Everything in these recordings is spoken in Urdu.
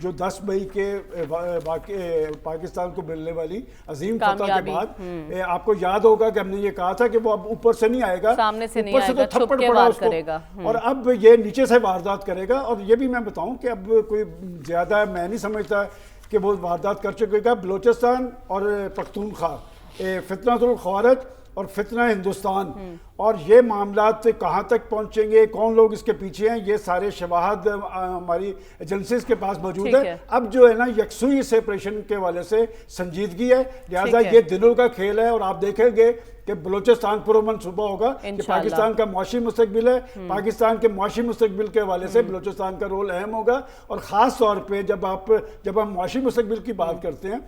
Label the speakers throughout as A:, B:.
A: جو 10 مئی کے پاکستان کو ملنے والی عظیم فتح کے بعد آپ کو یاد ہوگا کہ ہم نے یہ کہا تھا کہ وہ اب اوپر سے نہیں آئے گا,
B: سامنے سے نہیں
A: اوپر سے
B: آئے گا,
A: تو تھپڑ پڑا اس کو, اور اب یہ نیچے سے واردات کرے گا. اور یہ بھی میں بتاؤں کہ اب کوئی زیادہ میں نہیں سمجھتا کہ وہ واردات کر چکے گا. بلوچستان اور پختونخوا, فتنۃ الخوارج اور فتنہ ہندوستان, اور یہ معاملات کہاں تک پہنچیں گے, کون لوگ اس کے پیچھے ہیں, یہ سارے شواہد ہماری ایجنسیز کے پاس موجود ہے. اب جو ہے نا یکسوئی سے آپریشن کے والے سے سنجیدگی ہے, لہٰذا یہ دنوں کا کھیل ہے. اور آپ دیکھیں گے کہ بلوچستان پرامن صوبہ ہوگا کہ پاکستان کا معاشی مستقبل ہے, پاکستان کے معاشی مستقبل کے حوالے سے بلوچستان کا رول اہم ہوگا. اور خاص طور پہ جب ہم معاشی مستقبل کی بات کرتے ہیں,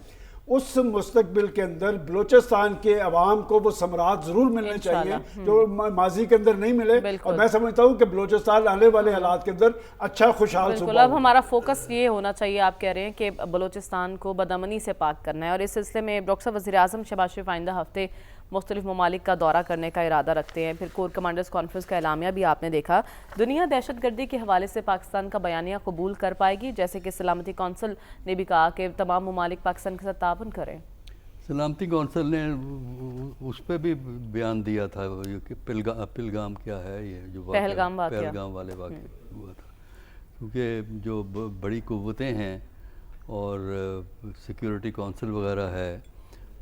A: اس مستقبل کے اندر بلوچستان کے عوام کو وہ ثمرات ضرور ملنے چاہیے جو ماضی کے اندر نہیں ملے. اور میں سمجھتا ہوں کہ بلوچستان آنے والے حالات کے اندر اچھا خوشحال صوبہ.
B: اب ہمارا فوکس یہ ہونا چاہیے, آپ کہہ رہے ہیں کہ بلوچستان کو بدامنی سے پاک کرنا ہے, اور اس سلسلے میں ڈاکٹر صاحب وزیر اعظم شہباز شریف آئندہ ہفتے مختلف ممالک کا دورہ کرنے کا ارادہ رکھتے ہیں. پھر کور کمانڈرز کانفرنس کا اعلامیہ بھی آپ نے دیکھا. دنیا دہشت گردی کے حوالے سے پاکستان کا بیانیہ قبول کر پائے گی, جیسے کہ سلامتی کونسل نے بھی کہا کہ تمام ممالک پاکستان کے ساتھ تعاون کریں.
C: سلامتی کونسل نے اس پہ بھی بیان دیا تھا کہ پہلگام کیا ہے, یہ جو پہلگام والے واقعے ہوا تھا, کیونکہ جو بڑی قوتیں ہیں اور سیکیورٹی کونسل وغیرہ ہے,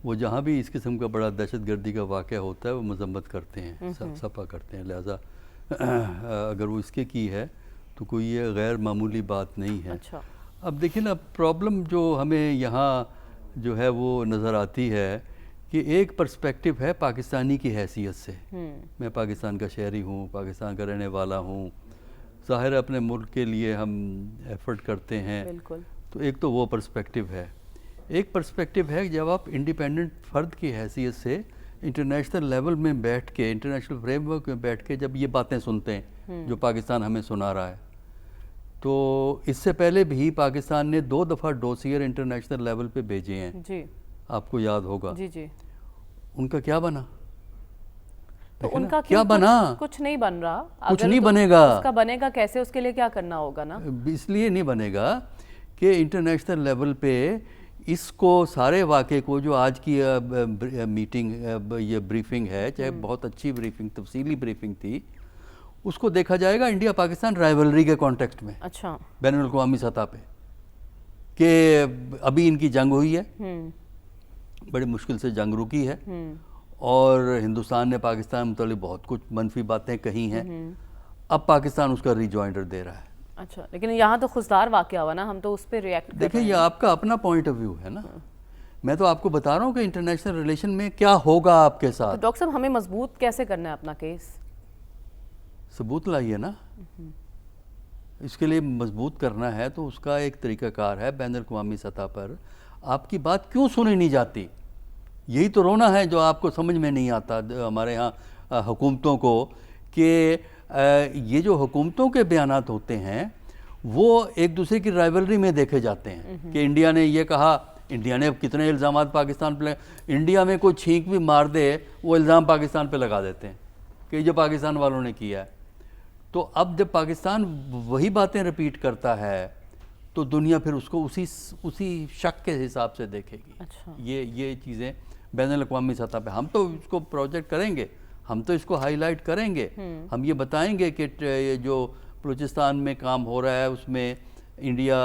C: وہ جہاں بھی اس قسم کا بڑا دہشت گردی کا واقعہ ہوتا ہے وہ مذمت کرتے ہیں, صفا کرتے ہیں. لہٰذا اگر وہ اس کی ہے تو کوئی یہ غیر معمولی بات نہیں ہے. اب دیکھیں نا, پرابلم جو ہمیں یہاں جو ہے وہ نظر آتی ہے کہ ایک پرسپیکٹیو ہے پاکستانی کی حیثیت سے. میں پاکستان کا شہری ہوں, پاکستان کا رہنے والا ہوں, ظاہر اپنے ملک کے لیے ہم ایفرٹ کرتے ہیں, تو ایک تو وہ پرسپیکٹیو ہے. ایک پرسپیکٹیو ہے جب آپ انڈیپینڈنٹ فرد کی حیثیت سے انٹرنیشنل لیول میں بیٹھ کے, انٹرنیشنل فریم ورک میں بیٹھ کے جب یہ باتیں سنتے ہیں جو پاکستان ہمیں سنا رہا ہے. تو اس سے پہلے بھی پاکستان نے 2 دفعہ ڈوسیئر انٹرنیشنل لیول پہ بھیجے ہیں, آپ کو یاد ہوگا. ان کا کیا بنا؟
B: تو ان کا کیا بنا؟ کچھ نہیں بن رہا.
C: کچھ نہیں بنے گا.
B: اس کا بنے گا کیسے؟ اس کے لیے کیا کرنا ہوگا نا.
C: اس لیے نہیں بنے گا کہ انٹرنیشنل لیول پہ اس کو سارے واقعے کو, جو آج کی میٹنگ یہ بریفنگ ہے, چاہے بہت اچھی بریفنگ, تفصیلی بریفنگ تھی, اس کو دیکھا جائے گا انڈیا پاکستان رائیولری کے کانٹیکسٹ میں, بین الاقوامی سطح پہ, کہ ابھی ان کی جنگ ہوئی ہے, بڑی مشکل سے جنگ رکی ہے, اور ہندوستان نے پاکستان متعلق بہت کچھ منفی باتیں کہی ہیں. اب پاکستان اس کا ریجوائنڈر دے رہا ہے.
B: اچھا, لیکن یہاں تو خوددار واقعہ ہوا نا, ہم تو اس پہ ریئیکٹ کر رہے ہیں.
C: دیکھیں, یہ آپ کا اپنا پوائنٹ آف ویو ہے نا, میں تو آپ کو بتا رہا ہوں کہ انٹرنیشنل ریلیشن میں کیا ہوگا آپ کے ساتھ.
B: ڈاکٹر صاحب, ہمیں مضبوط کیسے کرنا ہے اپنا کیس؟
C: ثبوت لائیے نا. اس کے لیے مضبوط کرنا ہے تو اس کا ایک طریقہ کار ہے, بین الاقوامی سطح پر آپ کی بات کیوں سنی نہیں جاتی. یہی تو رونا ہے جو آپ کو سمجھ میں نہیں آتا ہمارے ہاں حکومتوں کو, کہ یہ جو حکومتوں کے بیانات ہوتے ہیں وہ ایک دوسرے کی رائیولری میں دیکھے جاتے ہیں, کہ انڈیا نے یہ کہا, انڈیا نے کتنے الزامات پاکستان پہ, انڈیا میں کوئی چھینک بھی مار دے وہ الزام پاکستان پہ لگا دیتے ہیں کہ یہ پاکستان والوں نے کیا ہے. تو اب جب پاکستان وہی باتیں رپیٹ کرتا ہے تو دنیا پھر اس کو اسی شک کے حساب سے دیکھے گی. یہ چیزیں بین الاقوامی سطح پہ ہم تو اس کو پروجیکٹ کریں گے, ہم تو اس کو ہائی لائٹ کریں گے, ہم یہ بتائیں گے کہ جو بلوچستان میں کام ہو رہا ہے اس میں انڈیا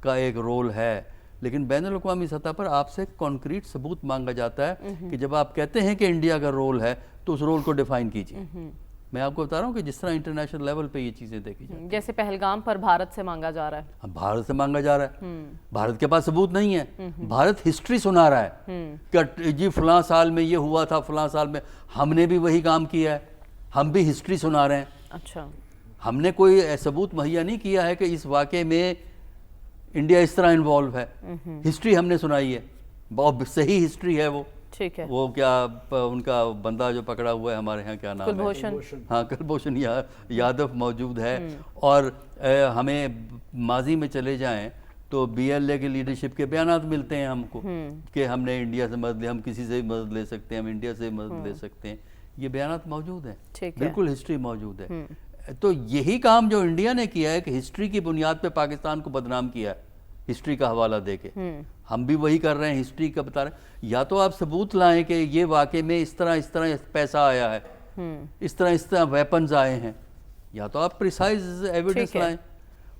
C: کا ایک رول ہے, لیکن بین الاقوامی سطح پر آپ سے کانکریٹ ثبوت مانگا جاتا ہے کہ جب آپ کہتے ہیں کہ انڈیا کا رول ہے تو اس رول کو ڈیفائن کیجیے. میں آپ کو بتا رہا ہوں کہ جس طرح انٹرنیشنل لیول پہ یہ چیزیں دیکھی جاتی ہیں,
B: جیسے پہلگام پر بھارت سے مانگا جا رہا ہے.
C: بھارت سے مانگا جا رہا ہے, بھارت کے پاس ثبوت نہیں ہے, بھارت ہسٹری سنا رہا ہے کہ جی فلاں سال میں یہ ہوا تھا, فلاں سال میں ہم نے بھی وہی کام کیا ہے, ہم بھی ہسٹری سنا رہے ہیں.
B: اچھا,
C: ہم نے کوئی ثبوت مہیا نہیں کیا ہے کہ اس واقعے میں انڈیا اس طرح انوالو ہے. ہسٹری ہم نے سنائی ہے, بہت صحیح ہسٹری ہے وہ.
B: ٹھیک ہے,
C: وہ کیا ان کا بندہ جو پکڑا ہوا ہے ہمارے ہاں, کیا نام ہے,
B: کلبھوشن.
C: ہاں, کلبھوشن یادو موجود ہے. اور ہمیں ماضی میں چلے جائیں تو بی ایل اے کی لیڈرشپ کے بیانات ملتے ہیں ہم کو کہ ہم نے انڈیا سے مدد لی, ہم کسی سے مدد لے سکتے ہیں, ہم انڈیا سے مدد لے سکتے ہیں. یہ بیانات موجود ہیں, بالکل ہسٹری موجود ہے. تو یہی کام جو انڈیا نے کیا ہے کہ ہسٹری کی بنیاد پہ پاکستان کو بدنام کیا ہے، ہسٹری کا حوالہ دے کے، ہم بھی وہی کر رہے ہیں، ہسٹری کا بتا رہے ہیں. یا تو آپ ثبوت لائیں کہ یہ واقعے میں اس طرح پیسہ آیا ہے، اس طرح ویپنز آئے ہیں، یا تو آپ پریسائز ایویڈنس لائیں.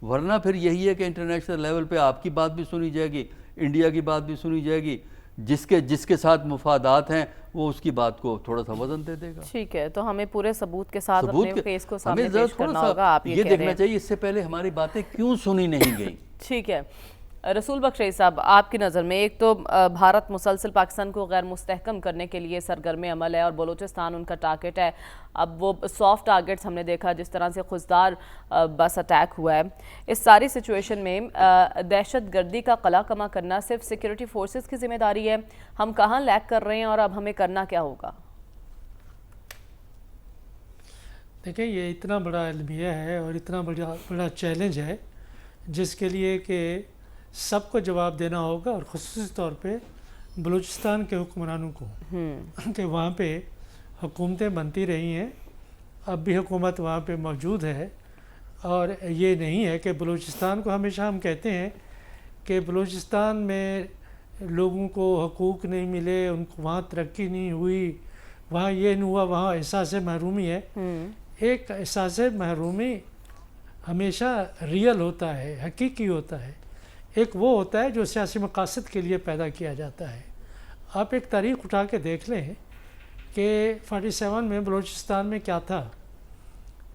C: ورنہ پھر یہی ہے کہ انٹرنیشنل لیول پہ آپ کی بات بھی سنی جائے گی، انڈیا کی بات بھی سنی جائے گی، جس کے ساتھ مفادات ہیں وہ اس کی بات کو تھوڑا سا وزن دے دے گا.
B: ٹھیک ہے، تو ہمیں پورے ثبوت کے ساتھ اپنے کیس کو سامنے
C: ہمیں
B: پیش کرنا ہوگا. آپ
C: یہ دیکھنا چاہیے اس سے پہلے ہماری باتیں کیوں سنی نہیں گئی.
B: ٹھیک ہے. رسول بخش رئی صاحب، آپ کی نظر میں ایک تو بھارت مسلسل پاکستان کو غیر مستحکم کرنے کے لیے سرگرم عمل ہے اور بلوچستان ان کا ٹارگٹ ہے. اب وہ سافٹ ٹارگٹس ہم نے دیکھا جس طرح سے خزدار بس اٹیک ہوا ہے. اس ساری سچویشن میں دہشت گردی کا قلع کما کرنا صرف سیکیورٹی فورسز کی ذمہ داری ہے. ہم کہاں لیک کر رہے ہیں اور اب ہمیں کرنا کیا ہوگا؟
D: دیکھیں، یہ اتنا بڑا المیہ ہے اور اتنا بڑا چیلنج ہے جس کے لیے کہ سب کو جواب دینا ہوگا، اور خصوصی طور پہ بلوچستان کے حکمرانوں کو، کہ وہاں پہ حکومتیں بنتی رہی ہیں، اب بھی حکومت وہاں پہ موجود ہے. اور یہ نہیں ہے کہ بلوچستان کو، ہمیشہ ہم کہتے ہیں کہ بلوچستان میں لوگوں کو حقوق نہیں ملے، ان کو وہاں ترقی نہیں ہوئی، وہاں یہ نہیں ہوا، وہاں احساس محرومی ہے. ایک احساس محرومی ہمیشہ ریئل ہوتا ہے، حقیقی ہوتا ہے. ایک وہ ہوتا ہے جو سیاسی مقاصد کے لیے پیدا کیا جاتا ہے. آپ ایک تاریخ اٹھا کے دیکھ لیں کہ 47 میں بلوچستان میں کیا تھا،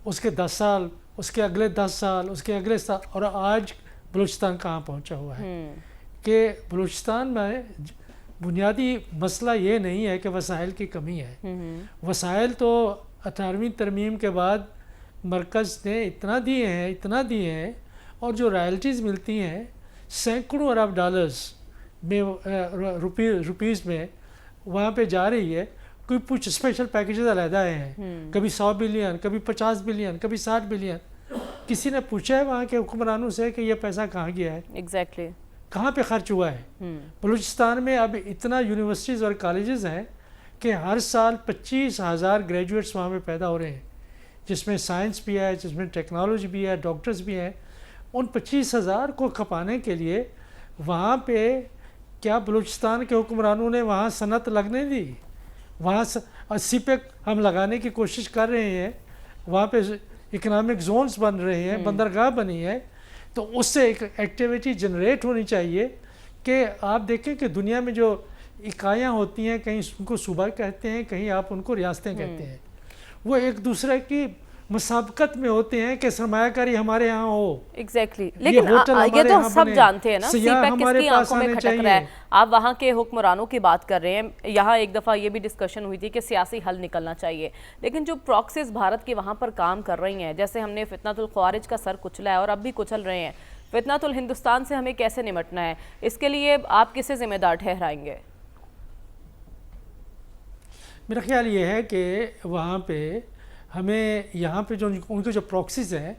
D: اس کے 10 سال، اس کے اگلے 10 سال، اس کے اگلے سال، اور آج بلوچستان کہاں پہنچا ہوا ہے. کہ بلوچستان میں بنیادی مسئلہ یہ نہیں ہے کہ وسائل کی کمی ہے. وسائل تو 18ویں ترمیم کے بعد مرکز نے اتنا دیے ہیں، اور جو رائلٹیز ملتی ہیں سینکڑوں ارب ڈالرز میں، روپیز میں وہاں پہ جا رہی ہے. کوئی کچھ اسپیشل پیکیجز علیحدہ ہیں، کبھی 100 بلین، کبھی 50 بلین، کبھی 60 بلین. کسی نے پوچھا ہے وہاں کے حکمرانوں سے کہ یہ پیسہ کہاں گیا ہے؟
B: ایگزیکٹلی
D: کہاں پہ خرچ ہوا ہے؟ بلوچستان میں اب اتنا یونیورسٹیز اور کالجز ہیں کہ ہر سال 25,000 گریجویٹس وہاں پہ پیدا ہو رہے ہیں، جس میں سائنس بھی ہے، جس میں ٹیکنالوجی بھی ہے، ڈاکٹرز بھی ہیں. ان 25,000 کو کھپانے کے لیے وہاں پہ کیا بلوچستان کے حکمرانوں نے وہاں صنعت لگنے دی؟ وہاں 80 پہ ہم لگانے کی کوشش کر رہے ہیں، وہاں پہ اکنامک زونز بن رہے ہیں، بندرگاہ بنی ہے. تو اس سے ایک ایکٹیویٹی جنریٹ ہونی چاہیے. کہ آپ دیکھیں کہ دنیا میں جو اکائیاں ہوتی ہیں، کہیں ان کو صوبہ کہتے ہیں، کہیں آپ ان کو ریاستیں کہتے ہیں، وہ ایک دوسرے کی مسابقت میں ہوتے ہیں کہ سرمایہ کاری ہمارے ہاں ہو.
B: ایگزیکٹلی. لیکن یہ تو سب جانتے ہیں نا سی پیک کس کی آنکھوں میں کھٹک رہا ہے. آپ وہاں کے حکمرانوں کی بات کر رہے ہیں. یہاں ایک دفعہ یہ بھی ڈسکشن ہوئی تھی کہ سیاسی حل نکلنا چاہیے، لیکن جو پراکسیز بھارت کی وہاں پر کام کر رہی ہیں، جیسے ہم نے فتنۃ الخوارج کا سر کچلا ہے اور اب بھی کچل رہے ہیں، فتنۃ الہندوستان سے ہمیں کیسے نمٹنا ہے، اس کے لیے آپ کسے ذمہ دار ٹھہرائیں گے؟
D: میرا خیال یہ ہے کہ وہاں پہ ہمیں یہاں پہ جو ان کے جو پراکسیز ہیں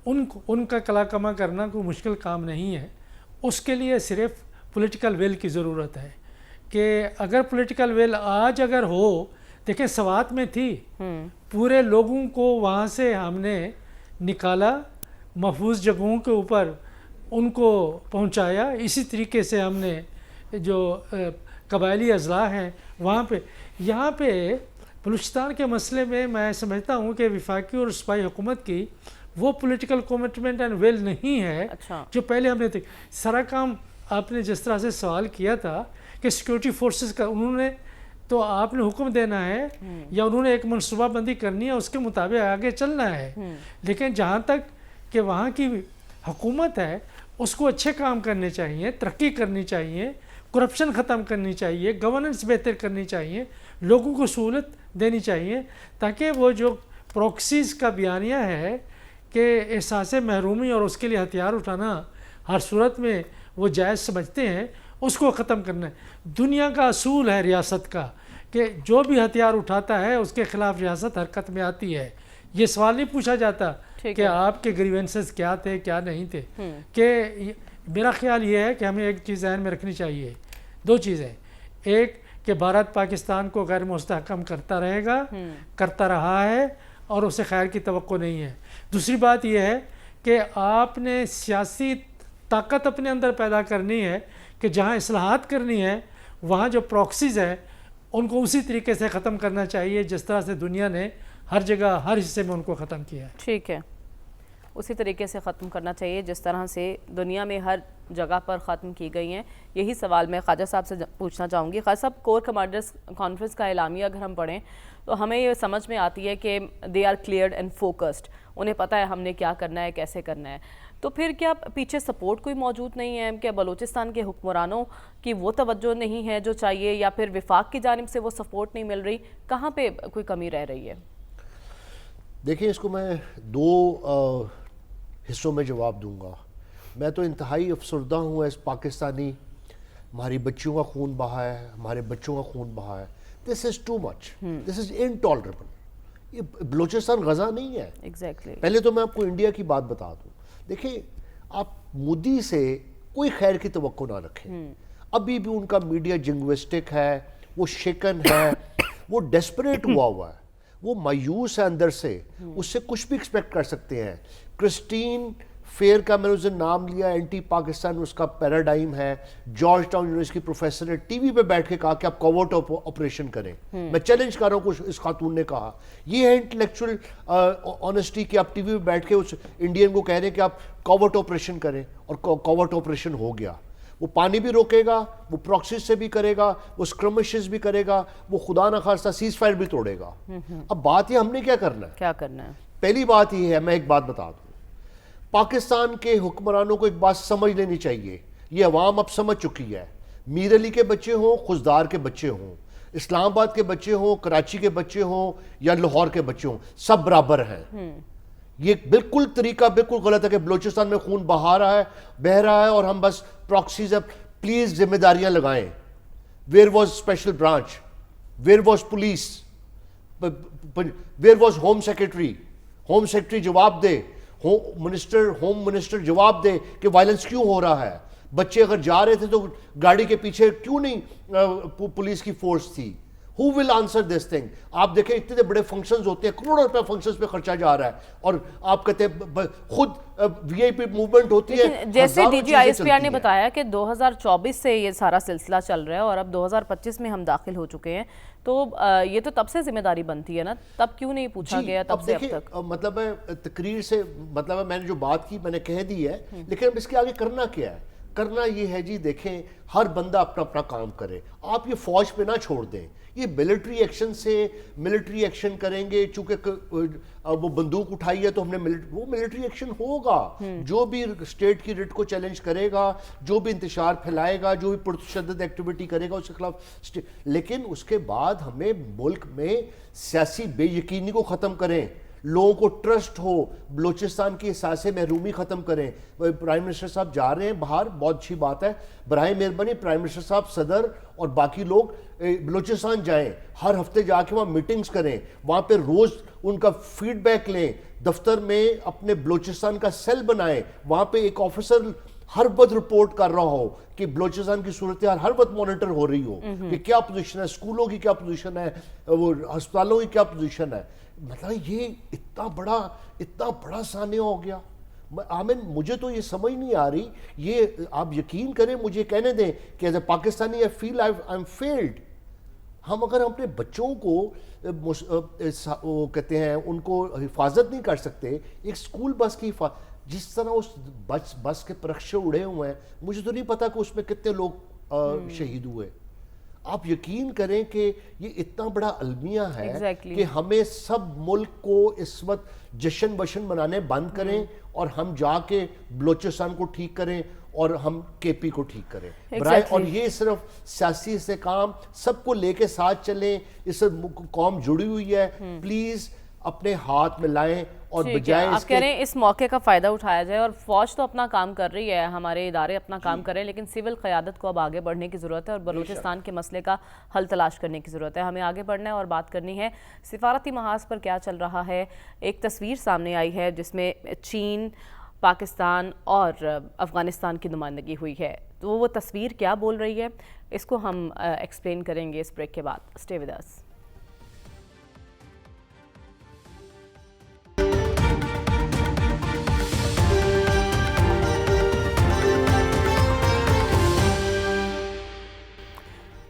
D: ان کا قلع کما کرنا کوئی مشکل کام نہیں ہے. اس کے لیے صرف پولیٹیکل ویل کی ضرورت ہے. کہ اگر پولیٹیکل ویل آج اگر ہو، دیکھیں سوات میں تھی، پورے لوگوں کو وہاں سے ہم نے نکالا، محفوظ جگہوں کے اوپر ان کو پہنچایا. اسی طریقے سے ہم نے جو قبائلی اضلاع ہیں وہاں پہ، یہاں پہ بلوچستان کے مسئلے میں میں سمجھتا ہوں کہ وفاقی اور صوبائی حکومت کی وہ پولیٹیکل کمٹمنٹ اینڈ ویل نہیں ہے جو پہلے ہم نے تھی. سارا کام آپ نے جس طرح سے سوال کیا تھا کہ سیکیورٹی فورسز کا، انہوں نے تو آپ نے حکم دینا ہے یا انہوں نے ایک منصوبہ بندی کرنی ہے، اس کے مطابق آگے چلنا ہے. لیکن جہاں تک کہ وہاں کی حکومت ہے اس کو اچھے کام کرنے چاہیے، ترقی کرنی چاہیے، کرپشن ختم کرنی چاہیے، گورننس بہتر کرنی چاہیے، لوگوں کو سہولت دینی چاہیے، تاکہ وہ جو پروکسیز کا بیانیہ ہے کہ احساس محرومی اور اس کے لیے ہتھیار اٹھانا ہر صورت میں وہ جائز سمجھتے ہیں، اس کو ختم کرنا ہے. دنیا کا اصول ہے ریاست کا کہ جو بھی ہتھیار اٹھاتا ہے اس کے خلاف ریاست حرکت میں آتی ہے. یہ سوال نہیں پوچھا جاتا کہ آپ کے گریونسز کیا تھے کیا نہیں تھے. کہ میرا خیال یہ ہے کہ ہمیں ایک چیز ذہن میں رکھنی چاہیے، دو چیزیں. ایک کہ بھارت پاکستان کو غیر مستحکم کرتا رہے گا، کرتا رہا ہے، اور اسے خیر کی توقع نہیں ہے. دوسری بات یہ ہے کہ آپ نے سیاسی طاقت اپنے اندر پیدا کرنی ہے کہ جہاں اصلاحات کرنی ہے وہاں جو پراکسیز ہے ان کو اسی طریقے سے ختم کرنا چاہیے جس طرح سے دنیا نے ہر جگہ ہر حصے میں ان کو ختم کیا ہے.
B: ٹھیک ہے، اسی طریقے سے ختم کرنا چاہیے جس طرح سے دنیا میں ہر جگہ پر ختم کی گئی ہیں. یہی سوال میں خواجہ صاحب سے پوچھنا چاہوں گی. خواجہ صاحب، کور کمانڈرز کانفرنس کا اعلامیہ اگر ہم پڑھیں تو ہمیں یہ سمجھ میں آتی ہے کہ they are cleared and focused, انہیں پتہ ہے ہم نے کیا کرنا ہے، کیسے کرنا ہے. تو پھر کیا پیچھے سپورٹ کوئی موجود نہیں ہے؟ کہ بلوچستان کے حکمرانوں کی وہ توجہ نہیں ہے جو چاہیے، یا پھر وفاق کی جانب سے وہ سپورٹ نہیں مل رہی؟ کہاں پہ کوئی کمی رہ رہی ہے؟
E: دیکھیں، اس کو میں دو حصوں میں جواب دوں گا. میں تو انتہائی افسردہ ہوں ایز پاکستانی. ہماری بچیوں کا خون بہا ہے، ہمارے بچوں کا خون بہا ہے. دس از ٹو مچ، دس از انٹالریبل. یہ بلوچستان غزہ نہیں ہے.
B: ایگزیکٹلی.
E: پہلے تو میں آپ کو انڈیا کی بات بتا دوں. دیکھیں، آپ مودی سے کوئی خیر کی توقع نہ رکھیں. ابھی بھی ان کا میڈیا جنگوسٹک ہے، وہ شیکن ہے، وہ ڈیسپریٹ ہوا ہے، وہ مایوس ہے اندر سے. اس سے کچھ بھی ایکسپیکٹ کر سکتے ہیں. کرسٹین فیئر کا میں نے اس نے نام لیا، اینٹی پاکستان اس کا پیراڈائم ہے. جارج ٹاؤن یونیورسٹی کی پروفیسر نے ٹی وی پہ بیٹھ کے کہا کہ آپ کوورٹ آپریشن کریں. میں چیلنج کر رہا ہوں، کچھ اس خاتون نے کہا. یہ ہے انٹلیکچوئل آنیسٹی کہ آپ ٹی وی پہ بیٹھ کے اس انڈین کو کہہ رہے ہیں کہ آپ کوورٹ آپریشن کریں، اور کوورٹ آپریشن ہو گیا. وہ پانی بھی روکے گا، وہ پراکسیز سے بھی کرے گا، وہ اسکرمشز بھی کرے گا، وہ خدا نخواستہ سیز فائر بھی توڑے گا. اب بات یہ ہم نے کیا کرنا ہے؟
B: کیا کرنا ہے؟
E: پہلی بات یہ ہے، میں ایک بات بتا دوں. پاکستان کے حکمرانوں کو ایک بات سمجھ لینی چاہیے، یہ عوام اب سمجھ چکی ہے. میر علی کے بچے ہوں، خزدار کے بچے ہوں، اسلام آباد کے بچے ہوں، کراچی کے بچے ہوں، یا لاہور کے بچے ہوں، سب برابر ہیں. یہ بالکل طریقہ بالکل غلط ہے کہ بلوچستان میں خون بہا رہا ہے، بہہ رہا ہے، اور ہم بس پراکسیز. پلیز ذمہ داریاں لگائیں. Where was special branch? Where was police? Where was home secretary? Home secretary جواب دے. ہوم منسٹر جواب دے کہ وائلنس کیوں ہو رہا ہے. بچے اگر جا رہے تھے تو گاڑی کے پیچھے کیوں نہیں پولیس کی فورس تھی؟ Who will answer this thing? آپ دیکھیں اتنے بڑے فنکشنز ہوتے ہیں، کروڑوں روپے فنکشنز پہ خرچہ جا رہا ہے، اور آپ کہتے ہیں خود وی آئی پی موومنٹ ہوتی ہے.
B: جیسے D G I S P R نے بتایا کہ 2024 سے یہ سارا سلسلہ چل رہا ہے، اور اب 2025 میں ہم داخل ہو چکے ہیں. تو یہ تو تب سے ذمہ داری بنتی ہے نا، تب کیوں نہیں پوچھا گیا تب سے اب تک؟
E: مطلب ہے تقریر سے مطلب ہے میں نے جو بات کی میں نے کہہ دی ہے، لیکن اب اس کے آگے کرنا کیا ہے؟ کرنا یہ ہے جی، دیکھیں ہر بندہ اپنا اپنا کام کرے. آپ یہ فوج پہ نہ چھوڑ دیں. یہ ملٹری ایکشن سے ملٹری ایکشن کریں گے، چونکہ وہ بندوق اٹھائی ہے تو ہم نے وہ ملٹری ایکشن ہوگا. جو بھی اسٹیٹ کی ریٹ کو چیلنج کرے گا، جو بھی انتشار پھیلائے گا، جو بھی پرتشدد ایکٹیویٹی کرے گا، اس کے خلاف. لیکن اس کے بعد ہمیں ملک میں سیاسی بے یقینی کو ختم کریں، لوگوں کو ٹرسٹ ہو، بلوچستان کی احساس محرومی ختم کریں. پرائم منسٹر صاحب جا رہے ہیں باہر، بہت اچھی بات ہے. براہ مہربانی پرائم منسٹر صاحب، صدر اور باقی لوگ بلوچستان جائیں، ہر ہفتے جا کے وہاں میٹنگز کریں، وہاں پہ روز ان کا فیڈ بیک لیں. دفتر میں اپنے بلوچستان کا سیل بنائیں، وہاں پہ ایک آفیسر ہر وقت رپورٹ کر رہا ہو کہ بلوچستان کی صورتحال ہر وقت مانیٹر ہو رہی ہو کہ کیا پوزیشن ہے، اسکولوں کی کیا پوزیشن ہے، وہ ہسپتالوں کی کیا پوزیشن ہے. مطلب یہ اتنا بڑا سانحہ ہو گیا. آمین، مجھے تو یہ سمجھ نہیں آ رہی. یہ آپ یقین کریں، مجھے کہنے دیں کہ as a Pakistani I feel I'm failed. ہم اگر اپنے بچوں کو وہ کہتے ہیں ان کو حفاظت نہیں کر سکتے، ایک اسکول بس کی جس طرح اس بس کے پرخشے اڑے ہوئے ہیں، مجھے تو نہیں پتا کہ اس میں کتنے لوگ شہید ہوئے. آپ یقین کریں کہ یہ اتنا بڑا المیہ ہے کہ ہمیں سب ملک کو اس وقت جشن بشن منانے بند کریں، اور ہم جا کے بلوچستان کو ٹھیک کریں، اور ہم کے پی کو ٹھیک کریں. اور یہ صرف سیاسی استحکام، سب کو لے کے ساتھ چلیں. اس سے قوم جڑی ہوئی ہے. پلیز اپنے ہاتھ میں لائیں، اور بجائے
B: آپ کہہ رہے ہیں اس موقع کا فائدہ اٹھایا جائے. اور فوج تو اپنا کام کر رہی ہے، ہمارے ادارے اپنا کام کر رہے ہیں، لیکن سول قیادت کو اب آگے بڑھنے کی ضرورت ہے، اور بلوچستان کے مسئلے کا حل تلاش کرنے کی ضرورت ہے. ہمیں آگے بڑھنا ہے اور بات کرنی ہے سفارتی محاذ پر کیا چل رہا ہے. ایک تصویر سامنے آئی ہے جس میں چین، پاکستان اور افغانستان کی نمائندگی ہوئی ہے. تو وہ تصویر کیا بول رہی ہے، اس کو ہم ایکسپلین کریں گے اس بریک کے بعد. Stay with us.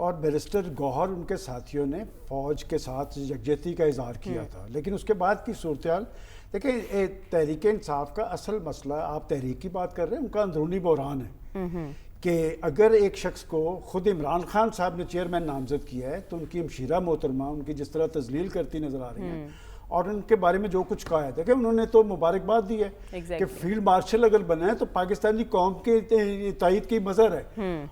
A: اور بیرسٹر گوہر ان کے ساتھیوں نے فوج کے ساتھ یکجہتی کا اظہار کیا تھا. لیکن اس کے بعد کی صورتحال دیکھیں، تحریک انصاف کا اصل مسئلہ، آپ تحریک کی بات کر رہے ہیں، ان کا اندرونی بحران ہے کہ اگر ایک شخص کو خود عمران خان صاحب نے چیئرمین نامزد کیا ہے تو ان کی ہمشیرہ محترمہ ان کی جس طرح تذلیل کرتی نظر آ رہی ہیں اور ان کے بارے میں جو کچھ کہا ہے، دیکھیں انہوں نے تو مبارکباد دی ہے کہ فیلڈ مارشل اگر بنا ہے تو پاکستانی قوم کی تائید کی مظہر ہے.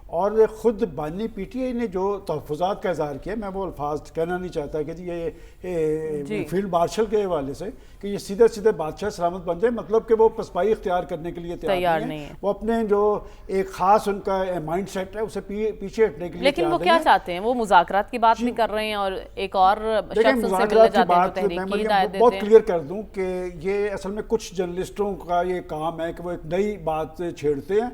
A: اور خود بانی پی ٹی آئی نے جو تحفظات کا اظہار کیا، میں وہ الفاظ کہنا نہیں چاہتا کہ یہ فیلڈ مارشل کے حوالے سے کہ یہ سیدھے سیدھے بادشاہ سلامت بن جائے، مطلب کہ وہ پسپائی اختیار کرنے کے لیے تیار نہیں ہے. وہ اپنے جو ایک خاص ان کا مائنڈ سیٹ ہے اسے پیچھے ہٹنے کے لیے،
B: لیکن وہ کیا چاہتے ہیں؟ وہ مذاکرات کی بات بھی کر رہے ہیں اور ایک اور شخص سے ملنے جاتے ہیں تو تحریک کی ہدایت دیتے ہیں.
A: بہت کلیئر کر دوں کہ یہ اصل میں کچھ جرنلسٹوں کا یہ کام ہے کہ وہ ایک نئی بات چھیڑتے ہیں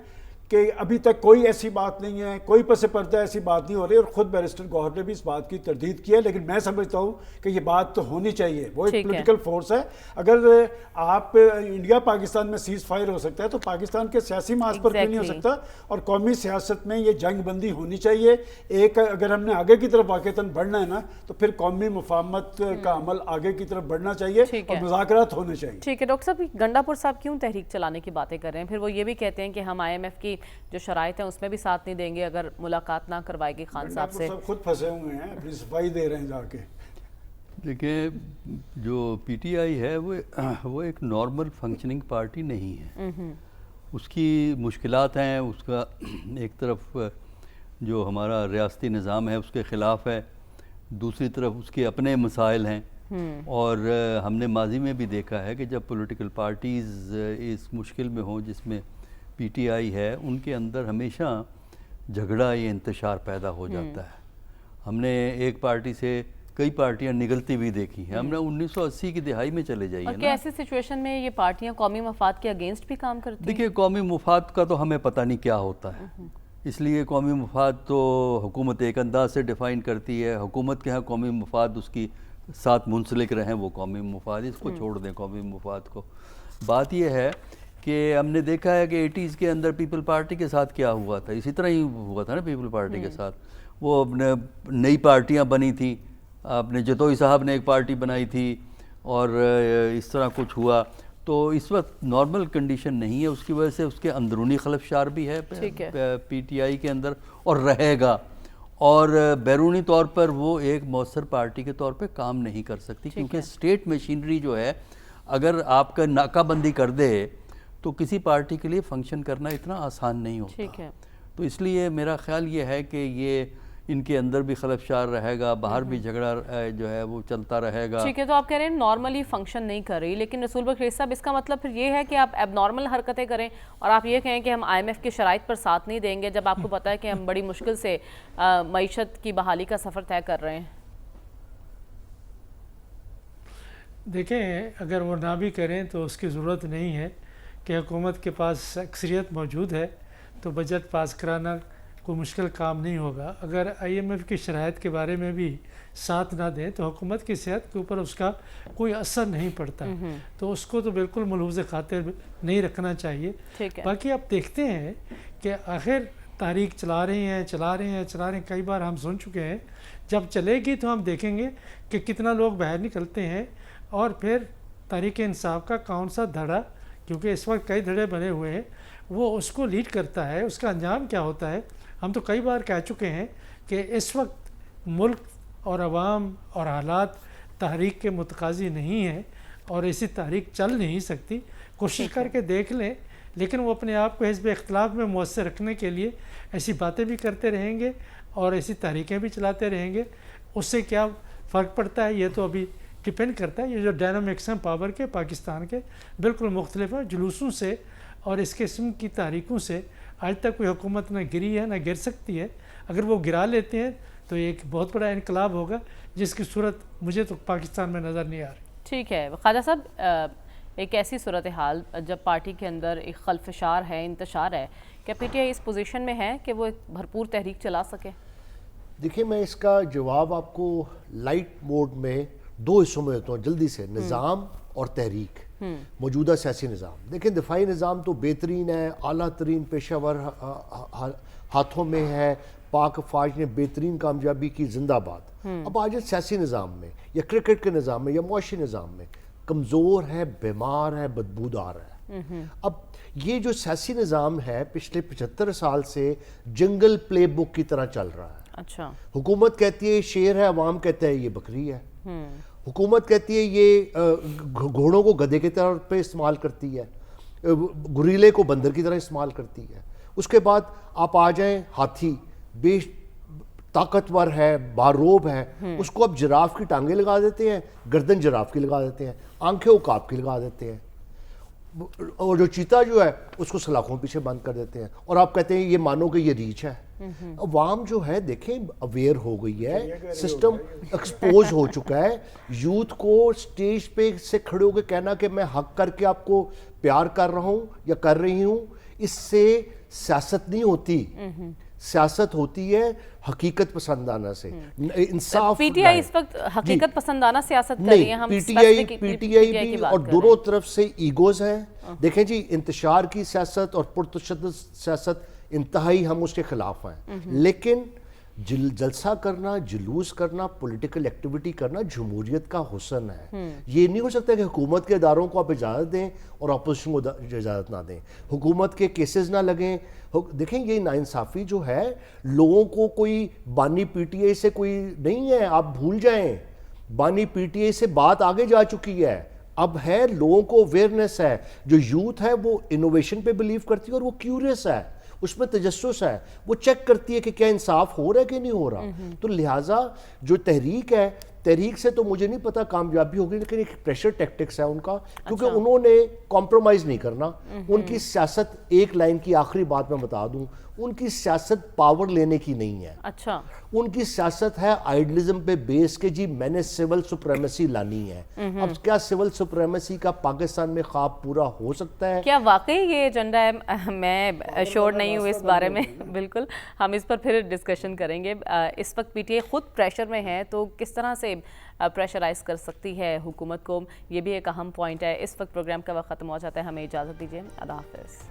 A: کہ ابھی تک کوئی ایسی بات نہیں ہے، کوئی پس پردہ ایسی بات نہیں ہو رہی. اور خود بیرسٹر گوہر نے بھی اس بات کی تردید کی ہے، لیکن میں سمجھتا ہوں کہ یہ بات تو ہونی چاہیے. وہ ایک پولیٹیکل فورس ہے. اگر آپ انڈیا پاکستان میں سیز فائر ہو سکتا ہے تو پاکستان کے سیاسی محاذ پر کیوں نہیں ہو سکتا؟ اور قومی سیاست میں یہ جنگ بندی ہونی چاہیے. ایک اگر ہم نے آگے کی طرف واقعتاً بڑھنا ہے نا تو پھر قومی مفاہمت کا عمل آگے کی طرف بڑھنا چاہیے اور مذاکرات ہونے چاہیے.
B: ٹھیک ہے ڈاکٹر صاحب، گنڈا پور صاحب کیوں تحریک چلانے کی باتیں کر رہے ہیں؟ پھر وہ یہ بھی کہتے ہیں کہ ہم آئی ایم ایف کی جو شرائط ہیں اس میں بھی ساتھ نہیں دیں گے اگر ملاقات نہ کروائے گی خان صاحب سے.
A: خود پھنسے ہوئے ہیں، اپنی صفائی دے رہے ہیں جا کے.
C: دیکھیں، جو پی ٹی آئی ہے وہ ایک نارمل فنکشننگ پارٹی نہیں ہے. اس کی مشکلات ہیں، اس کا ایک طرف جو ہمارا ریاستی نظام ہے اس کے خلاف ہے، دوسری طرف اس کے اپنے مسائل ہیں. اور ہم نے ماضی میں بھی دیکھا ہے کہ جب پولیٹیکل پارٹیز اس مشکل میں ہوں جس میں پی ٹی آئی ہے، ان کے اندر ہمیشہ جھگڑا یا انتشار پیدا ہو جاتا ہے. ہم نے ایک پارٹی سے کئی پارٹیاں نگلتی بھی دیکھی ہیں. ہم نے 1980 کی دہائی میں چلے جائیے
B: اور ایسی سچویشن میں یہ پارٹیاں قومی مفاد کے اگینسٹ بھی کام کرتی ہیں.
C: دیکھیے، قومی مفاد کا تو ہمیں پتہ نہیں کیا ہوتا ہے، اس لیے قومی مفاد تو حکومت ایک انداز سے ڈیفائن کرتی ہے. حکومت کے ہاں قومی مفاد اس کی ساتھ منسلک رہیں وہ قومی مفاد، اس کو چھوڑ دیں قومی مفاد کو. بات یہ ہے کہ ہم نے دیکھا ہے کہ 80s کے اندر پیپل پارٹی کے ساتھ کیا ہوا تھا، اسی طرح ہی ہوا تھا نا پیپل پارٹی کے ساتھ. وہ اپنے نئی پارٹیاں بنی تھیں، اپنے جتوئی صاحب نے ایک پارٹی بنائی تھی اور اس طرح کچھ ہوا. تو اس وقت نارمل کنڈیشن نہیں ہے، اس کی وجہ سے اس کے اندرونی خلفشار بھی ہے پی ٹی آئی کے اندر اور رہے گا. اور بیرونی طور پر وہ ایک مؤثر پارٹی کے طور پہ کام نہیں کر سکتی، کیونکہ اسٹیٹ مشینری جو ہے اگر آپ کا ناکہ بندی کر دے تو کسی پارٹی کے لیے فنکشن کرنا اتنا آسان نہیں ہوتا. تو اس لیے میرا خیال یہ ہے کہ یہ ان کے اندر بھی خلفشار رہے گا، باہر بھی جھگڑا جو ہے وہ چلتا رہے گا.
B: ٹھیک ہے، تو آپ کہہ رہے ہیں نارملی فنکشن نہیں کر رہی، لیکن رسول بخش صاحب اس کا مطلب پھر یہ ہے کہ آپ اب نارمل حرکتیں کریں اور آپ یہ کہیں کہ ہم آئی ایم ایف کی شرائط پر ساتھ نہیں دیں گے جب آپ کو پتہ ہے کہ ہم بڑی مشکل سے معیشت کی بحالی کا سفر طے کر رہے ہیں.
D: دیکھیں، اگر وہ نہ بھی کریں تو اس کی ضرورت نہیں ہے کہ حکومت کے پاس اکثریت موجود ہے تو بجٹ پاس کرانا کوئی مشکل کام نہیں ہوگا. اگر آئی ایم ایف کی شرائط کے بارے میں بھی ساتھ نہ دیں تو حکومت کی صحت کے اوپر اس کا کوئی اثر نہیں پڑتا، تو اس کو تو بالکل ملحوظ خاطر نہیں رکھنا چاہیے. باقی آپ دیکھتے ہیں کہ آخر تحریک چلا رہے ہیں. کئی بار ہم سن چکے ہیں، جب چلے گی تو ہم دیکھیں گے کہ کتنا لوگ باہر نکلتے ہیں اور پھر تحریک انصاف کا کون سا دھڑا، کیونکہ اس وقت کئی دھڑے بنے ہوئے ہیں، وہ اس کو لیڈ کرتا ہے، اس کا انجام کیا ہوتا ہے. ہم تو کئی بار کہہ چکے ہیں کہ اس وقت ملک اور عوام اور حالات تحریک کے متقاضی نہیں ہیں اور ایسی تحریک چل نہیں سکتی. کوشش کر کے دیکھ لیں، لیکن وہ اپنے آپ کو حزب اختلاف میں مؤثر رکھنے کے لیے ایسی باتیں بھی کرتے رہیں گے اور ایسی تحریکیں بھی چلاتے رہیں گے. اس سے کیا فرق پڑتا ہے یہ تو ابھی ڈپینڈ کرتا ہے. یہ جو ڈائنامکس ہیں پاور کے پاکستان کے بالکل مختلف ہیں. جلوسوں سے اور اس قسم کی تحریکوں سے آج تک کوئی حکومت نہ گری ہے نہ گر سکتی ہے. اگر وہ گرا لیتے ہیں تو ایک بہت بڑا انقلاب ہوگا جس کی صورت مجھے تو پاکستان میں نظر نہیں آ رہی.
B: ٹھیک ہے خواجہ صاحب، ایک ایسی صورتحال جب پارٹی کے اندر ایک خلفشار ہے، انتشار ہے، کیا P T I us position میں ہے کہ وہ ایک بھرپور تحریک چلا سکے؟
E: دیکھیں، میں اس کا جواب آپ کو لائٹ موڈ میں دو حصوں میں دیتا ہوں جلدی سے. نظام اور تحریک. موجودہ سیاسی نظام دیکھیں، دفاعی نظام تو بہترین ہے، اعلیٰ ترین پیشہ ور ہاتھوں میں ہے, پاک افواج نے بہترین کامیابی کی, زندہ باد. اب آج سیاسی نظام میں یا کرکٹ کے نظام میں یا معاشی نظام میں کمزور ہے, بیمار ہے, بدبودار ہے. اب یہ جو سیاسی نظام ہے پچھلے 75 سال سے جنگل پلے بک کی طرح چل رہا ہے.
B: اچھا.
E: حکومت کہتی ہے شیر ہے, عوام کہتا ہے یہ بکری ہے. حکومت کہتی ہے یہ گھوڑوں کو گدھے کے طور پہ استعمال کرتی ہے, گوریلے کو بندر کی طرح استعمال کرتی ہے. اس کے بعد آپ آ جائیں ہاتھی, بے طاقتور ہے, باروب ہے, اس کو اب جراف کی ٹانگیں لگا دیتے ہیں, گردن جراف کی لگا دیتے ہیں, آنکھیں عقاب کی لگا دیتے ہیں, اور جو چیتا جو ہے اس کو سلاخوں پیچھے بند کر دیتے ہیں, اور آپ کہتے ہیں یہ مانو کہ یہ ریچھ ہے. عوام جو ہے دیکھیں اویئر ہو گئی ہے, سسٹم ایکسپوز ہو چکا ہے. یوتھ کو سٹیج پہ سے کھڑے ہو کے کہنا کہ میں حق کر کے آپ کو پیار کر رہا ہوں یا کر رہی ہوں, اس سے سیاست نہیں ہوتی. سیاست ہوتی ہے حقیقت پسندانہ سے, انصاف.
B: پی ٹی آئی اس وقت حقیقت پسندانہ سیاست کر رہی ہے. ہم
E: پی ٹی آئی بھی اور دونوں طرف سے ایگوز ہیں. دیکھیں جی, انتشار کی سیاست اور پرتشدد سیاست انتہائی ہم اس کے خلاف ہیں, لیکن جلسہ کرنا, جلوس کرنا, پولیٹیکل ایکٹیویٹی کرنا جمہوریت کا حسن ہے. یہ نہیں ہو سکتا کہ حکومت کے اداروں کو آپ اجازت دیں اور اپوزیشن کو اجازت نہ دیں, حکومت کے کیسز نہ لگیں. دیکھیں یہ ناانصافی جو ہے, لوگوں کو کوئی بانی پی ٹی آئی سے کوئی نہیں ہے, آپ بھول جائیں. بانی پی ٹی آئی سے بات آگے جا چکی ہے, اب ہے لوگوں کو اویئرنیس ہے. جو یوتھ ہے وہ انوویشن پہ بلیو کرتی ہے اور وہ کیوریس ہے, اس میں تجسس ہے, وہ چیک کرتی ہے کہ کیا انصاف ہو رہا ہے کہ نہیں ہو رہا. تو لہٰذا جو تحریک ہے, تحریک سے تو مجھے نہیں پتا کامیابی ہوگی, لیکن ایک پریشر ٹیکٹکس ہے ان کا, کیونکہ انہوں نے کمپرومائز نہیں کرنا. ان کی سیاست, ایک لائن کی آخری بات میں بتا دوں, ان کی سیاست پاور لینے کی نہیں ہے.
B: اچھا.
E: ان کی سیاست ہے آئیڈلزم پہ بیس کے, جی میں نے سول سپریمیسی لانی ہے. اب کیا سول سپریمیسی کا پاکستان میں خواب پورا ہو سکتا ہے؟
B: کیا واقعی یہ ایجنڈا ہے؟ میں شور نہیں ہوں اس بارے میں. بالکل ہم اس پر پھر ڈسکشن کریں گے. اس وقت پی ٹی آئی خود پریشر میں ہے, تو کس طرح سے پریشرائز کر سکتی ہے حکومت کو, یہ بھی ایک اہم پوائنٹ ہے. اس وقت پروگرام کا وقت ختم ہو جاتا ہے, ہمیں اجازت دیجیے. اللہ حافظ.